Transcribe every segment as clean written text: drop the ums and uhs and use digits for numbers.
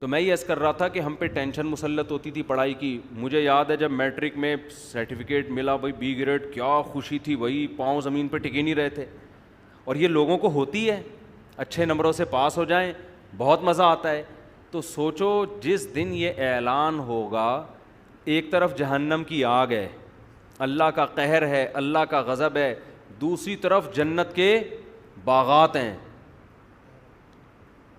تو میں یہ عرض کر رہا تھا کہ ہم پہ ٹینشن مسلط ہوتی تھی پڑھائی کی. مجھے یاد ہے جب میٹرک میں سرٹیفکیٹ ملا بھائی بی گریڈ, کیا خوشی تھی بھائی, پاؤں زمین پہ ٹکے نہیں رہے تھے. اور یہ لوگوں کو ہوتی ہے, اچھے نمبروں سے پاس ہو جائیں بہت مزہ آتا ہے. تو سوچو جس دن یہ اعلان ہوگا, ایک طرف جہنم کی آگ ہے, اللہ کا قہر ہے, اللہ کا غضب ہے, دوسری طرف جنت کے باغات ہیں,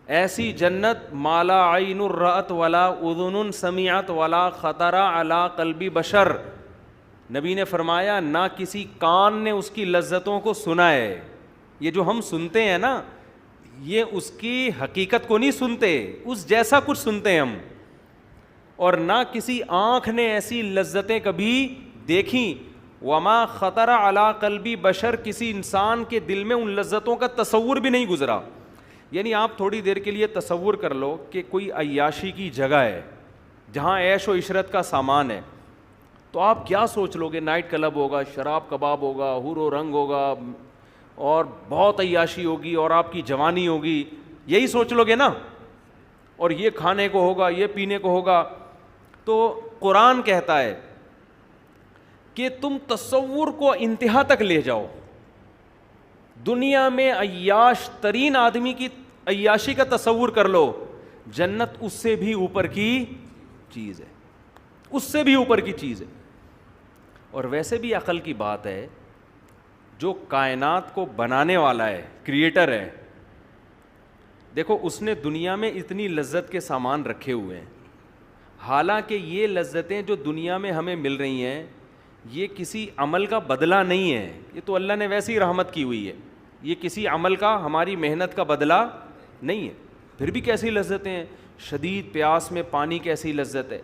ایسی جنت مالا عین رأت ولا اذن سمعت ولا خطر علی قلب بشر. نبی نے فرمایا نہ کسی کان نے اس کی لذتوں کو سنا ہے. یہ جو ہم سنتے ہیں نا, یہ اس کی حقیقت کو نہیں سنتے, اس جیسا کچھ سنتے ہیں ہم. اور نہ کسی آنکھ نے ایسی لذتیں کبھی دیکھیں. وما خطر علی قلب بشر, کسی انسان کے دل میں ان لذتوں کا تصور بھی نہیں گزرا. یعنی آپ تھوڑی دیر کے لیے تصور کر لو کہ کوئی عیاشی کی جگہ ہے جہاں عیش و عشرت کا سامان ہے, تو آپ کیا سوچ لو گے؟ نائٹ کلب ہوگا, شراب کباب ہوگا, حور و رنگ ہوگا, اور بہت عیاشی ہوگی, اور آپ کی جوانی ہوگی, یہی سوچ لو گے نا. اور یہ کھانے کو ہوگا, یہ پینے کو ہوگا. تو قرآن کہتا ہے کہ تم تصور کو انتہا تک لے جاؤ. دنیا میں عیاش ترین آدمی کی عیاشی کا تصور کر لو, جنت اس سے بھی اوپر کی چیز ہے, اس سے بھی اوپر کی چیز ہے. اور ویسے بھی عقل کی بات ہے, جو کائنات کو بنانے والا ہے, کریٹر ہے, دیکھو اس نے دنیا میں اتنی لذت کے سامان رکھے ہوئے ہیں. حالانکہ یہ لذتیں جو دنیا میں ہمیں مل رہی ہیں یہ کسی عمل کا بدلہ نہیں ہے, یہ تو اللہ نے ویسی ہی رحمت کی ہوئی ہے. یہ کسی عمل کا, ہماری محنت کا بدلہ نہیں ہے. پھر بھی کیسی لذتیں ہیں, شدید پیاس میں پانی کیسی لذت ہے,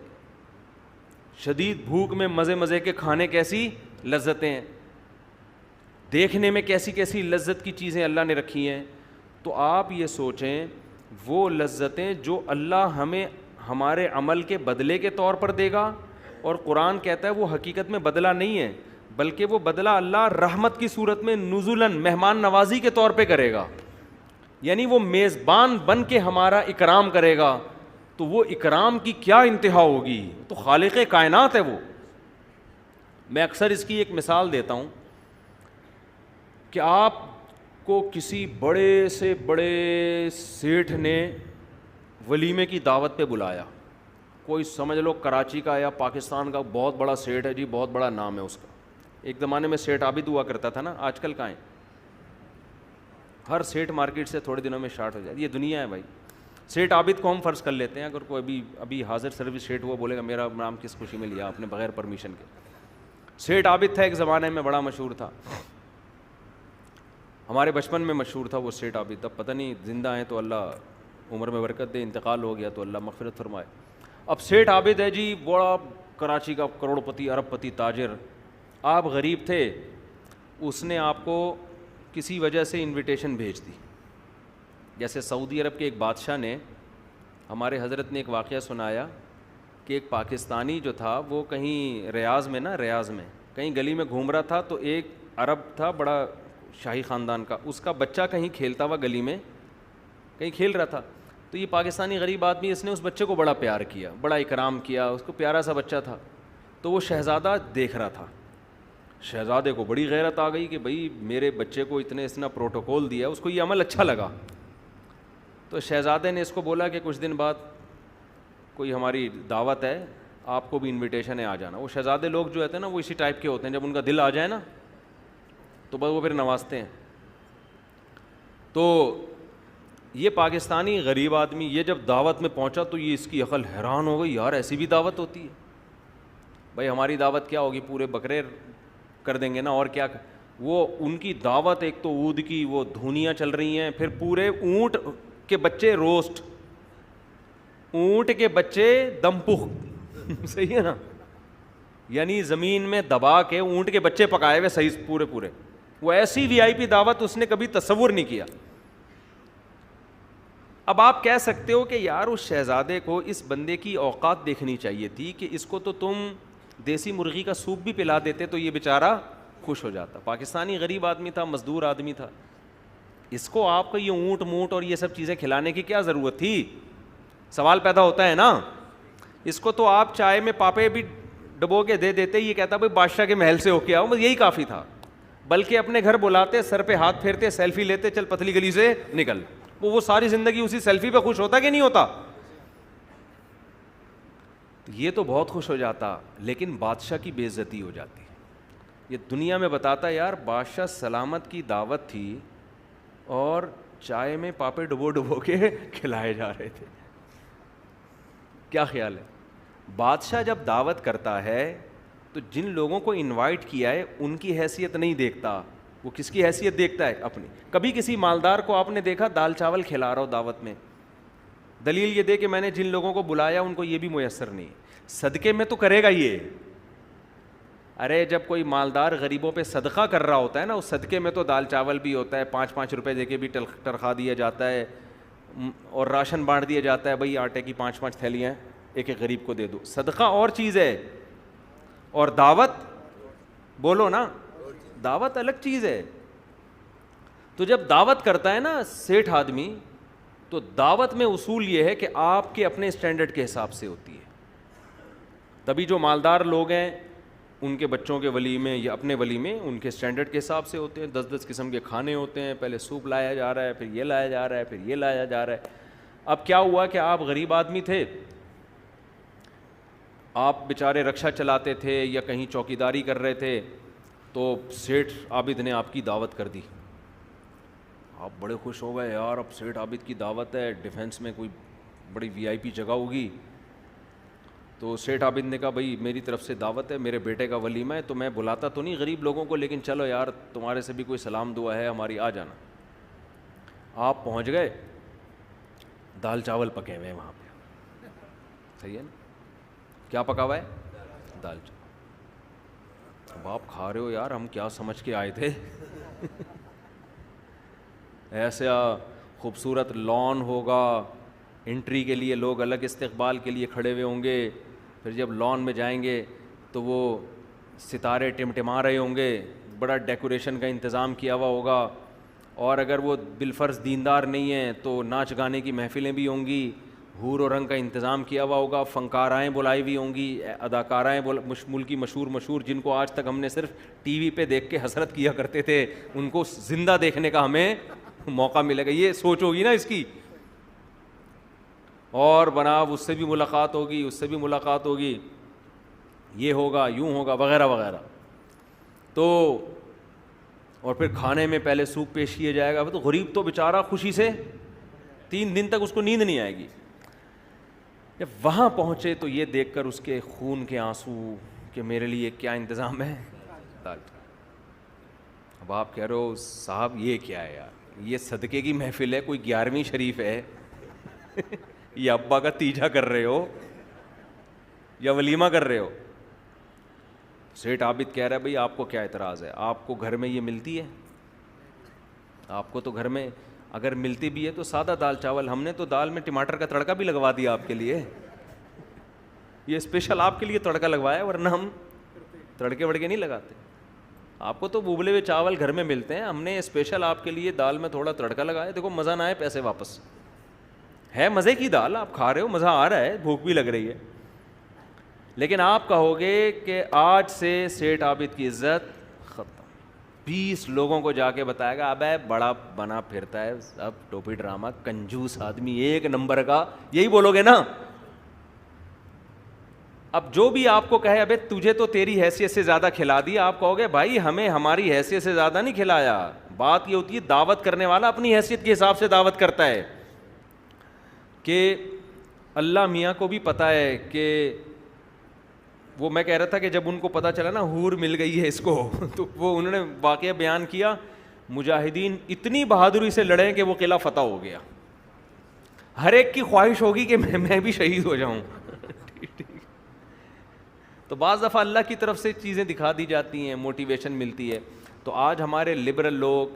شدید بھوک میں مزے مزے کے کھانے کیسی لذتیں ہیں, دیکھنے میں کیسی کیسی لذت کی چیزیں اللہ نے رکھی ہیں. تو آپ یہ سوچیں وہ لذتیں جو اللہ ہمیں ہمارے عمل کے بدلے کے طور پر دے گا, اور قرآن کہتا ہے وہ حقیقت میں بدلہ نہیں ہے بلکہ وہ بدلہ اللہ رحمت کی صورت میں نزولاً مہمان نوازی کے طور پہ کرے گا. یعنی وہ میزبان بن کے ہمارا اکرام کرے گا. تو وہ اکرام کی کیا انتہا ہوگی, تو خالق کائنات ہے وہ. میں اکثر اس کی ایک مثال دیتا ہوں کہ آپ کو کسی بڑے سے بڑے سیٹھ نے ولیمے کی دعوت پہ بلایا, کوئی سمجھ لو کراچی کا یا پاکستان کا بہت بڑا سیٹھ ہے جی, بہت بڑا نام ہے اس کا. ایک زمانے میں سیٹھ عابد ہوا کرتا تھا نا, آج کل کہاں ہے, ہر سیٹھ مارکیٹ سے تھوڑے دنوں میں شارٹ ہو جائے. یہ دنیا ہے بھائی. سیٹھ عابد کو ہم فرض کر لیتے ہیں, اگر کوئی ابھی حاضر سروس سیٹھ ہوا بولے گا میرا نام کس خوشی میں لیا آپ نے بغیر پرمیشن کے. سیٹھ عابد تھا ایک زمانے میں, بڑا مشہور تھا, ہمارے بچپن میں مشہور تھا وہ سیٹھ عابد. اب پتہ نہیں زندہ ہیں تو اللہ عمر میں برکت دے, انتقال ہو گیا تو اللہ مغفرت فرمائے. اب سیٹھ عابد ہے جی, بڑا کراچی کا کروڑ پتی ارب پتی تاجر. آپ غریب تھے, اس نے آپ کو کسی وجہ سے انویٹیشن بھیج دی. جیسے سعودی عرب کے ایک بادشاہ نے, ہمارے حضرت نے ایک واقعہ سنایا کہ ایک پاکستانی جو تھا وہ کہیں ریاض میں کہیں گلی میں گھوم رہا تھا, تو ایک عرب تھا بڑا شاہی خاندان کا, اس کا بچہ کہیں کھیلتا ہوا گلی میں کہیں کھیل رہا تھا. تو یہ پاکستانی غریب آدمی, اس نے اس بچے کو بڑا پیار کیا, بڑا اکرام کیا, اس کو پیارا سا بچہ تھا. تو وہ شہزادہ دیکھ رہا تھا, شہزادے کو بڑی غیرت آ گئی کہ بھئی میرے بچے کو اتنا پروٹوکول دیا, اس کو یہ عمل اچھا لگا. تو شہزادے نے اس کو بولا کہ کچھ دن بعد کوئی ہماری دعوت ہے, آپ کو بھی انویٹیشن ہے, آ جانا. وہ شہزادے لوگ جو ہوتے ہیں نا وہ اسی ٹائپ کے ہوتے ہیں, جب ان کا دل آ جائے نا تو بس وہ پھر نوازتے ہیں. تو یہ پاکستانی غریب آدمی یہ جب دعوت میں پہنچا تو یہ اس کی عقل حیران ہو گئی, یار ایسی بھی دعوت ہوتی ہے. بھائی ہماری دعوت کیا ہوگی, پورے بکرے کر دیں گے نا, اور کیا. وہ ان کی دعوت ایک تو عود کی وہ دھونیاں چل رہی ہیں, پھر پورے اونٹ کے بچے روسٹ, اونٹ کے بچے دم پخ صحیح ہے نا, یعنی زمین میں دبا کے اونٹ کے بچے پکائے ہوئے صحیح پورے. وہ ایسی وی آئی پی دعوت اس نے کبھی تصور نہیں کیا. اب آپ کہہ سکتے ہو کہ یار اس شہزادے کو اس بندے کی اوقات دیکھنی چاہیے تھی کہ اس کو تو تم دیسی مرغی کا سوپ بھی پلا دیتے تو یہ بیچارہ خوش ہو جاتا. پاکستانی غریب آدمی تھا, مزدور آدمی تھا, اس کو آپ کو یہ اونٹ مونٹ اور یہ سب چیزیں کھلانے کی کیا ضرورت تھی. سوال پیدا ہوتا ہے نا. اس کو تو آپ چائے میں پاپے بھی ڈبو کے دے دیتے, یہ کہتا بھائی بادشاہ کے محل سے ہو کے آؤ, بس یہی کافی تھا. بلکہ اپنے گھر بلاتے, سر پہ ہاتھ پھیرتے, سیلفی لیتے, چل پتلی گلی سے نکل. وہ ساری زندگی اسی سیلفی پہ خوش ہوتا کہ نہیں ہوتا؟ یہ تو بہت خوش ہو جاتا, لیکن بادشاہ کی بے عزتی ہو جاتی. یہ دنیا میں بتاتا یار بادشاہ سلامت کی دعوت تھی اور چائے میں پاپے ڈبو ڈبو کے کھلائے جا رہے تھے. کیا خیال ہے؟ بادشاہ جب دعوت کرتا ہے تو جن لوگوں کو انوائٹ کیا ہے ان کی حیثیت نہیں دیکھتا, وہ کس کی حیثیت دیکھتا ہے؟ اپنی. کبھی کسی مالدار کو آپ نے دیکھا دال چاول کھلا رہا ہو دعوت میں؟ دلیل یہ دے کہ میں نے جن لوگوں کو بلایا ان کو یہ بھی میسر نہیں. صدقے میں تو کرے گا یہ. ارے جب کوئی مالدار غریبوں پہ صدقہ کر رہا ہوتا ہے نا, اس صدقے میں تو دال چاول بھی ہوتا ہے, 5-5 روپے دے کے بھی تنخواہ دیا جاتا ہے, اور راشن بانٹ دیا جاتا ہے, بھائی آٹے کی 5-5 تھیلیاں ایک ایک غریب کو دے دو. صدقہ اور چیز ہے, اور دعوت, بولو نا, دعوت الگ چیز ہے. تو جب دعوت کرتا ہے نا سیٹھ آدمی, تو دعوت میں اصول یہ ہے کہ آپ کے اپنے اسٹینڈرڈ کے حساب سے ہوتی ہے. تبھی جو مالدار لوگ ہیں ان کے بچوں کے ولیمے یا اپنے ولیمے ان کے اسٹینڈرڈ کے حساب سے ہوتے ہیں. 10-10 قسم کے کھانے ہوتے ہیں, پہلے سوپ لایا جا رہا ہے, پھر یہ لایا جا رہا ہے, پھر یہ لایا جا رہا ہے. اب کیا ہوا کہ آپ غریب آدمی تھے, آپ بیچارے رکشا چلاتے تھے یا کہیں چوکیداری کر رہے تھے, تو سیٹھ عابد نے آپ کی دعوت کر دی. آپ بڑے خوش ہو گئے یار, اب سیٹھ عابد کی دعوت ہے, ڈیفینس میں کوئی بڑی VIP جگہ ہوگی. تو سیٹھ عابد نے کہا بھائی میری طرف سے دعوت ہے, میرے بیٹے کا ولیمہ ہے, تو میں بلاتا تو نہیں غریب لوگوں کو, لیکن چلو یار تمہارے سے بھی کوئی سلام دعا ہے ہماری, آ جانا. آپ پہنچ گئے, دال چاول پکے ہوئے ہیں وہاں پہ, صحیح ہے نا؟ کیا پکا ہوا ہے؟ دال چاول. اب آپ کھا رہے ہو یار, ہم کیا سمجھ کے آئے تھے. ایسا خوبصورت لان ہوگا, انٹری کے لیے لوگ الگ استقبال کے لیے کھڑے ہوئے ہوں گے, پھر جب لان میں جائیں گے تو وہ ستارے ٹمٹما رہے ہوں گے, بڑا ڈیکوریشن کا انتظام کیا ہوا ہوگا, اور اگر وہ بالفرض دیندار نہیں ہیں تو ناچ گانے کی محفلیں بھی ہوں گی, حور و رنگ کا انتظام کیا ہوا ہوگا, فنکارائیں بلائی ہوئی ہوں گی, اداکارائیں ملکی مشہور جن کو آج تک ہم نے صرف ٹی وی پہ دیکھ کے حسرت کیا کرتے تھے, ان کو زندہ دیکھنے کا ہمیں موقع ملے گا. یہ سوچ ہوگی نا اس کی. اور بناب اس سے بھی ملاقات ہوگی, اس سے بھی ملاقات ہوگی, یہ ہوگا, یوں ہوگا, وغیرہ وغیرہ. تو اور پھر کھانے میں پہلے سوپ پیش کیا جائے گا. تو غریب تو بیچارہ خوشی سے 3 دن تک اس کو نیند نہیں آئے گی. جب وہاں پہنچے تو یہ دیکھ کر اس کے خون کے آنسو کہ میرے لیے کیا انتظام ہے, دال. اب آپ کہہ رہے ہو صاحب یہ کیا ہے یار, یہ صدقے کی محفل ہے, کوئی 11ویں شریف ہے, یا ابا کا تیجا کر رہے ہو یا ولیمہ کر رہے ہو. سیٹھ عابد کہہ رہا ہے بھائی آپ کو کیا اعتراض ہے, آپ کو گھر میں یہ ملتی ہے, آپ کو تو گھر میں اگر ملتی بھی ہے تو سادہ دال چاول, ہم نے تو دال میں ٹماٹر کا تڑکا بھی لگوا دیا آپ کے لیے, یہ اسپیشل آپ کے لیے تڑکا لگوایا, ورنہ ہم تڑکے وڑکے نہیں لگاتے. آپ کو تو ابلے ہوئے چاول گھر میں ملتے ہیں, ہم نے اسپیشل آپ کے لیے دال میں تھوڑا تڑکا لگایا. دیکھو مزہ نہ آئے پیسے واپس, ہے مزے کی دال, آپ کھا رہے ہو, مزہ آ رہا ہے, بھوک بھی لگ رہی ہے. لیکن آپ کہو گے کہ آج سے سیٹھ عابد کی عزت ختم. 20 لوگوں کو جا کے بتائے گا ابے بڑا بنا پھرتا ہے, اب ٹوپی ڈرامہ, کنجوس آدمی, 1 نمبر کا, یہی بولو گے نا. اب جو بھی آپ کو کہے ابے تجھے تو تیری حیثیت سے زیادہ کھلا دیا, آپ کہو گے بھائی ہمیں ہماری حیثیت سے زیادہ نہیں کھلایا. بات یہ ہوتی ہے دعوت کرنے والا اپنی حیثیت کے حساب سے دعوت کرتا ہے, کہ اللہ میاں کو بھی پتہ ہے کہ وہ, میں کہہ رہا تھا کہ جب ان کو پتہ چلا نا حور مل گئی ہے اس کو, تو وہ انہوں نے واقعہ بیان کیا, مجاہدین اتنی بہادری سے لڑے کہ وہ قلعہ فتح ہو گیا. ہر ایک کی خواہش ہوگی کہ میں بھی شہید ہو جاؤں. تو بعض دفعہ اللہ کی طرف سے چیزیں دکھا دی جاتی ہیں, موٹیویشن ملتی ہے. تو آج ہمارے لبرل لوگ,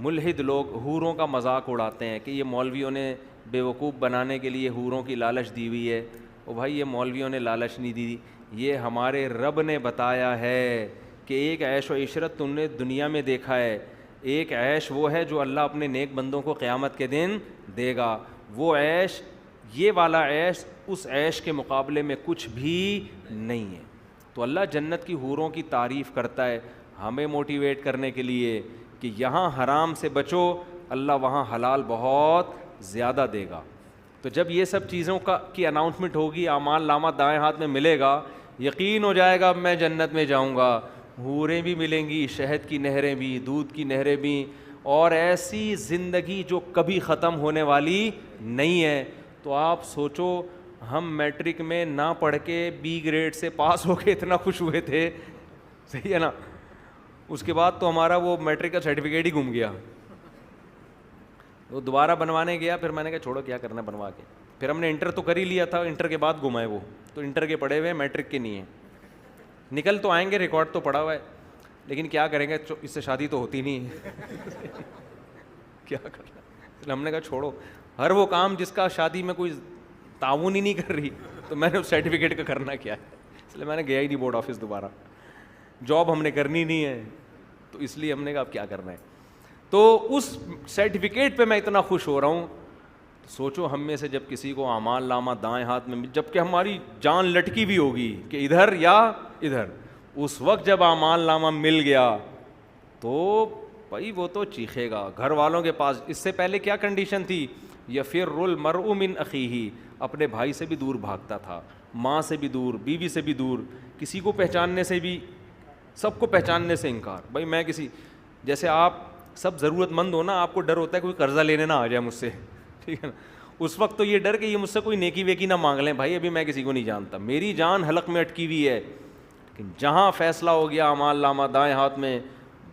ملحد لوگ حوروں کا مذاق اڑاتے ہیں کہ یہ مولویوں نے بیوقوف بنانے کے لیے حوروں کی لالچ دی ہوئی ہے. او بھائی یہ مولویوں نے لالچ نہیں دی, یہ ہمارے رب نے بتایا ہے کہ ایک عیش و عشرت تم نے دنیا میں دیکھا ہے, ایک عیش وہ ہے جو اللہ اپنے نیک بندوں کو قیامت کے دن دے گا. وہ عیش یہ والا عیش اس عیش کے مقابلے میں کچھ بھی نہیں ہے. تو اللہ جنت کی حوروں کی تعریف کرتا ہے ہمیں موٹیویٹ کرنے کے لیے کہ یہاں حرام سے بچو, اللہ وہاں حلال بہت زیادہ دے گا. تو جب یہ سب چیزوں کی اناؤنسمنٹ ہوگی, اعمال نامہ دائیں ہاتھ میں ملے گا, یقین ہو جائے گا اب میں جنت میں جاؤں گا, حوریں بھی ملیں گی, شہد کی نہریں بھی, دودھ کی نہریں بھی, اور ایسی زندگی جو کبھی ختم ہونے والی نہیں ہے. تو آپ سوچو ہم میٹرک میں نہ پڑھ کے بی گریڈ سے پاس ہو کے اتنا خوش ہوئے تھے, صحیح ہے نا, اس کے بعد تو ہمارا وہ میٹرک کا سرٹیفکیٹ ہی گم گیا. وہ دوبارہ بنوانے گیا, پھر میں نے کہا چھوڑو کیا کرنا بنوا کے. پھر ہم نے انٹر تو کر ہی لیا تھا, انٹر کے بعد گمائے وہ, تو انٹر کے پڑھے ہوئے میٹرک کے نہیں ہیں. نکل تو آئیں گے, ریکارڈ تو پڑا ہوا ہے, لیکن کیا کریں گے, اس سے شادی تو ہوتی نہیں ہے. کیا کرنا, ہم نے کہا چھوڑو, ہر وہ کام جس کا شادی میں کوئی تعاون ہی نہیں کر رہی, تو میں نے اس سرٹیفکیٹ کا کرنا کیا ہے, اس لیے میں نے گیا ہی نہیں بورڈ آفس دوبارہ. جاب ہم نے کرنی نہیں ہے, تو اس لیے ہم نے کہا اب کیا کرنا ہے. تو اس سرٹیفکیٹ پہ میں اتنا خوش ہو رہا ہوں. سوچو ہم میں سے جب کسی کو اعمال نامہ دائیں ہاتھ میں, جب کہ ہماری جان لٹکی بھی ہوگی کہ ادھر یا ادھر, اس وقت جب اعمال نامہ مل گیا تو بھائی وہ تو چیخے گا گھر والوں کے پاس. اس سے پہلے کیا کنڈیشن تھی, یفر المرء من اخیہ, اپنے بھائی سے بھی دور بھاگتا تھا, ماں سے بھی دور, بیوی سے بھی دور, کسی کو پہچاننے سے بھی, سب کو پہچاننے سے انکار. بھائی میں کسی, جیسے آپ سب ضرورت مند ہو نا, آپ کو ڈر ہوتا ہے کوئی قرضہ لینے نہ آ جائے مجھ سے, ٹھیک ہے نا, اس وقت تو یہ ڈر کہ یہ مجھ سے کوئی نیکی ویکی نہ مانگ لیں. بھائی ابھی میں کسی کو نہیں جانتا, میری جان حلق میں اٹکی ہوئی ہے, لیکن جہاں فیصلہ ہو گیا اعمال نامہ دائیں ہاتھ میں,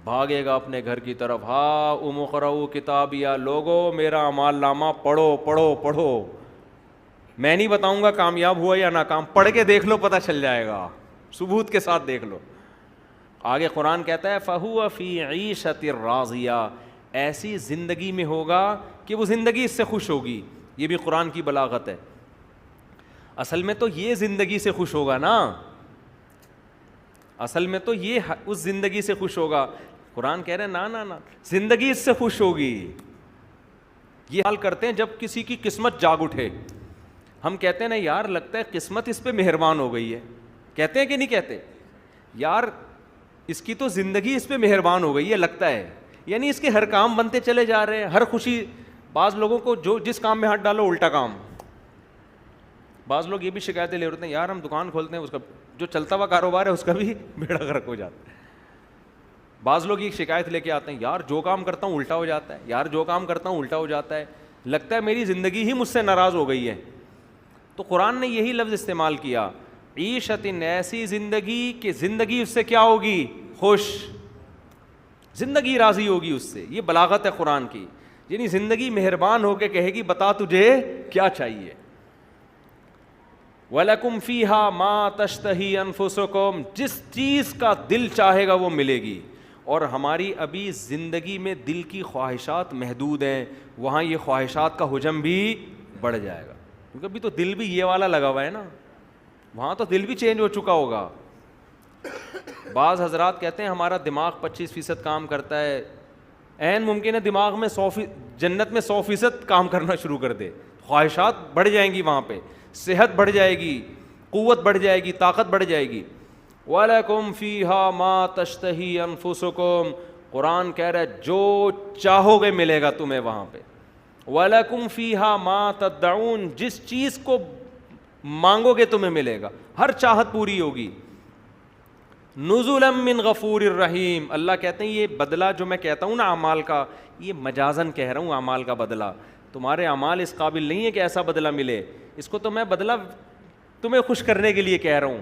بھاگے گا اپنے گھر کی طرف. ہاں اقرؤ کتابیہ, لوگو میرا اعمال نامہ پڑھو پڑھو پڑھو, میں نہیں بتاؤں گا کامیاب ہوا یا ناکام, پڑھ کے دیکھ لو پتہ چل جائے گا, ثبوت کے ساتھ دیکھ لو. آگے قرآن کہتا ہے فَهُوَ فِي عِيشَةٍ رَاضِيَةٍ, ایسی زندگی میں ہوگا کہ وہ زندگی اس سے خوش ہوگی. یہ بھی قرآن کی بلاغت ہے. اصل میں تو یہ زندگی سے خوش ہوگا نا, اصل میں تو یہ اس زندگی سے خوش ہوگا. قرآن کہہ رہے ہیں نا زندگی اس سے خوش ہوگی. یہ حال کرتے ہیں جب کسی کی قسمت جاگ اٹھے, ہم کہتے ہیں نا یار لگتا ہے قسمت اس پہ مہربان ہو گئی ہے, کہتے ہیں کہ نہیں کہتے, یار اس کی تو زندگی اس پہ مہربان ہو گئی ہے لگتا ہے, یعنی اس کے ہر کام بنتے چلے جا رہے ہیں, ہر خوشی. بعض لوگوں کو جو جس کام میں ہاتھ ڈالو الٹا کام. بعض لوگ یہ بھی شکایتیں لے رہے ہیں یار ہم دکان کھولتے ہیں, اس کا جو چلتا ہوا کاروبار ہے اس کا بھی بیڑا غرق ہو جاتا ہے. بعض لوگ یہ شکایت لے کے آتے ہیں یار جو کام کرتا ہوں الٹا ہو جاتا ہے, یار جو کام کرتا ہوں الٹا ہو جاتا ہے, لگتا ہے میری زندگی ہی مجھ سے ناراض ہو گئی ہے. تو قرآن نے یہی لفظ استعمال کیا, عیشتن, ایسی زندگی کہ زندگی اس سے کیا ہوگی, خوش, زندگی راضی ہوگی اس سے. یہ بلاغت ہے قرآن کی, یعنی زندگی مہربان ہو کے کہے گی بتا تجھے کیا چاہیے. وَلَكُمْ فِيهَا مَا تَشْتَهِي أَنفُسُكُمْ, جس چیز کا دل چاہے گا وہ ملے گی. اور ہماری ابھی زندگی میں دل کی خواہشات محدود ہیں, وہاں یہ خواہشات کا حجم بھی بڑھ جائے گا, کیونکہ ابھی تو دل بھی یہ والا لگا ہوا ہے نا, وہاں تو دل بھی چینج ہو چکا ہوگا. بعض حضرات کہتے ہیں ہمارا دماغ 25% کام کرتا ہے, عین ممکن ہے دماغ میں 100% جنت میں 100% کام کرنا شروع کر دے, خواہشات بڑھ جائیں گی, وہاں پہ صحت بڑھ جائے گی, قوت بڑھ جائے گی, طاقت بڑھ جائے گی. وَلَكُمْ فِيهَا مَا تَشْتَهِي أَنفُسُكُمْ, قرآن کہہ رہا ہے جو چاہو گے ملے گا تمہیں وہاں پہ. وَلَكُمْ فِيهَا مَا تَدَّعُونَ, جس چیز کو مانگو گے تمہیں ملے گا, ہر چاہت پوری ہوگی. نزلا من غفور الرحیم, اللہ کہتے ہیں یہ بدلہ جو میں کہتا ہوں نا اعمال کا, یہ مجازن کہہ رہا ہوں اعمال کا بدلہ. تمہارے اعمال اس قابل نہیں ہے کہ ایسا بدلہ ملے, اس کو تو میں بدلہ تمہیں خوش کرنے کے لیے کہہ رہا ہوں.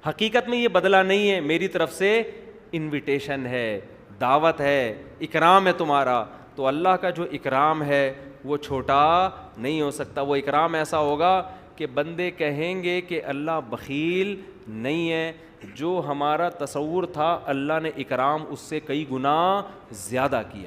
حقیقت میں یہ بدلہ نہیں ہے, میری طرف سے انویٹیشن ہے, دعوت ہے, اکرام ہے تمہارا. تو اللہ کا جو اکرام ہے وہ چھوٹا نہیں ہو سکتا. وہ اکرام ایسا ہوگا کہ بندے کہیں گے کہ اللہ بخیل نہیں ہے, جو ہمارا تصور تھا اللہ نے اکرام اس سے کئی گنا زیادہ کیا ہے.